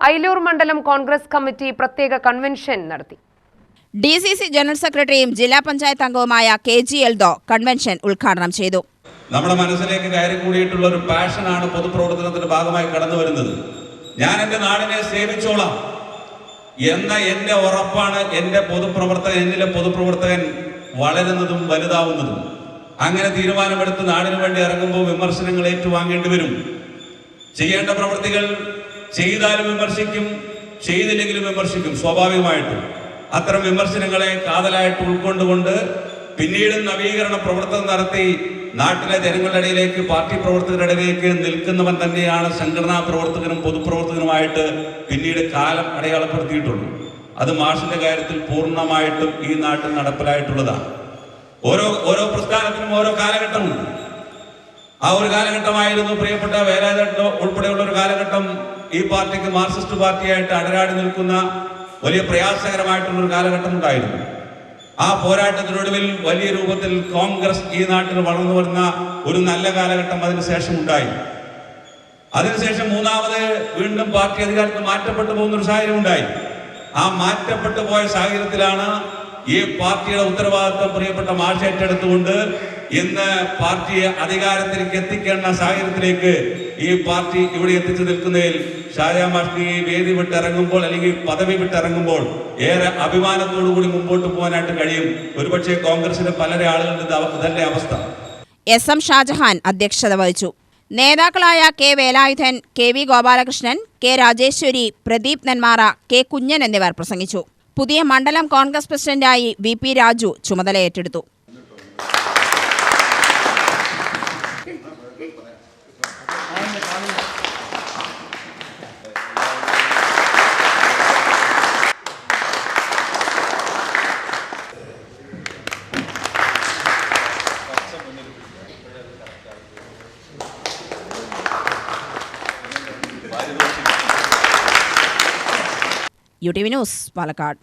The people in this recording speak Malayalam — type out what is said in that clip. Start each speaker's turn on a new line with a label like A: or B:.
A: അയിലൂർ മണ്ഡലം കോൺഗ്രസ് കമ്മിറ്റി പ്രത്യേക കൺവെൻഷൻ നടത്തി.
B: DCC ജനറൽ സെക്രട്ടറിയും ജില്ലാ പഞ്ചായത്ത് അംഗവുമായ KG എൽദോ കൺവെൻഷൻ ഉദ്ഘാടനം ചെയ്തു.
C: നമ്മുടെ മനസ്സിലേക്ക് കയറി കൂടിയിട്ടുള്ള ഒരു പാഷനാണ് പൊതുപ്രവർത്തനത്തിന്റെ ഭാഗമായി കടന്നു വരുന്നത്. ഞാൻ എൻ്റെ നാടിനെ സേവിച്ചോളാം എന്ന എൻ്റെ ഉറപ്പാണ് എന്നിലെ പൊതുപ്രവർത്തകൻ വളരുന്നതും വലുതാവുന്നതും. അങ്ങനെ തീരുമാനമെടുത്ത് നാടിനു വേണ്ടി ഇറങ്ങുമ്പോൾ വിമർശനങ്ങൾ ഏറ്റുവാങ്ങേണ്ടി വരും. ചെയ്യേണ്ട പ്രവൃത്തികൾ ചെയ്താലും വിമർശിക്കും, ചെയ്തില്ലെങ്കിലും വിമർശിക്കും. സ്വാഭാവികമായിട്ടും അത്തരം വിമർശനങ്ങളെ കാതലായിട്ട് ഉൾക്കൊണ്ടുകൊണ്ട് പിന്നീട് നവീകരണ പ്രവർത്തനം നടത്തി നാട്ടിലെ ജനങ്ങളുടെ ഇടയിലേക്ക്, പാർട്ടി പ്രവർത്തകരുടെ ഇടയിലേക്ക് നിൽക്കുന്നവൻ തന്നെയാണ് സംഘടനാ പ്രവർത്തകനും പൊതുപ്രവർത്തകനുമായിട്ട് പിന്നീട് കാലം അടയാളപ്പെടുത്തിയിട്ടുള്ളൂ. അത് മാഷിന്റെ കാര്യത്തിൽ പൂർണ്ണമായിട്ടും ഈ നാട്ടിൽ നടപ്പിലായിട്ടുള്ളതാണ്. ഓരോ പ്രസ്ഥാനത്തിനും ഓരോ കാലഘട്ടമുണ്ട്. ആ ഒരു കാലഘട്ടമായിരുന്നു പ്രിയപ്പെട്ട വേലായുധൻ ഉൾപ്പെടെയുള്ള ഒരു കാലഘട്ടം. ഈ പാർട്ടിക്ക് മാർക്സിസ്റ്റ് പാർട്ടിയായിട്ട് അടരാടി നിൽക്കുന്ന വലിയ പ്രയാസകരമായിട്ടുള്ളൊരു കാലഘട്ടം ഉണ്ടായിരുന്നു. ആ പോരാട്ടത്തിനൊടുവിൽ വലിയ രൂപത്തിൽ കോൺഗ്രസ് ഈ നാട്ടിൽ വളർന്നു വരുന്ന ഒരു നല്ല കാലഘട്ടം അതിനുശേഷം ഉണ്ടായി. അതിനുശേഷം മൂന്നാമത് വീണ്ടും പാർട്ടി അധികാരത്തിൽ മാറ്റപ്പെട്ടു പോകുന്നൊരു സാഹചര്യം ഉണ്ടായി. ആ മാറ്റപ്പെട്ടു പോയ സാഹചര്യത്തിലാണ് ഈ പാർട്ടിയുടെ ഉത്തരവാദിത്വം പ്രിയപ്പെട്ട മാഷ് ഏറ്റെടുത്തുകൊണ്ട് ഇന്ന് പാർട്ടിയെ അധികാരത്തിലേക്ക് എത്തിക്കേണ്ട സാഹചര്യത്തിലേക്ക് ഈ പാർട്ടി ഇവിടെ എത്തിച്ചു നിൽക്കുന്നതിൽ ഷാജഹാൻ മാഷിന് ഈ വേദി വിട്ടിറങ്ങുമ്പോൾ അല്ലെങ്കിൽ പദവി വിട്ടിറങ്ങുമ്പോൾ ഏറെ അഭിമാനത്തോടു കൂടി മുമ്പോട്ട് പോകാനായിട്ട് കഴിയും. ഒരുപക്ഷെ കോൺഗ്രസിന്റെ പല ആളുകളുടെ ഇതല്ലേ അവസ്ഥ.
B: SM ഷാജഹാൻ അധ്യക്ഷത വഹിച്ചു. നേതാക്കളായ K Velayudhan, KV Gopalakrishnan, K Rajeshwari, Pradeep Nenmara, K കുഞ്ഞൻ എന്നിവർ പ്രസംഗിച്ചു. പുതിയ മണ്ഡലം കോൺഗ്രസ് പ്രസിഡന്റായി VP രാജു ചുമതല ഏറ്റെടുത്തു. UTV news Palakkad.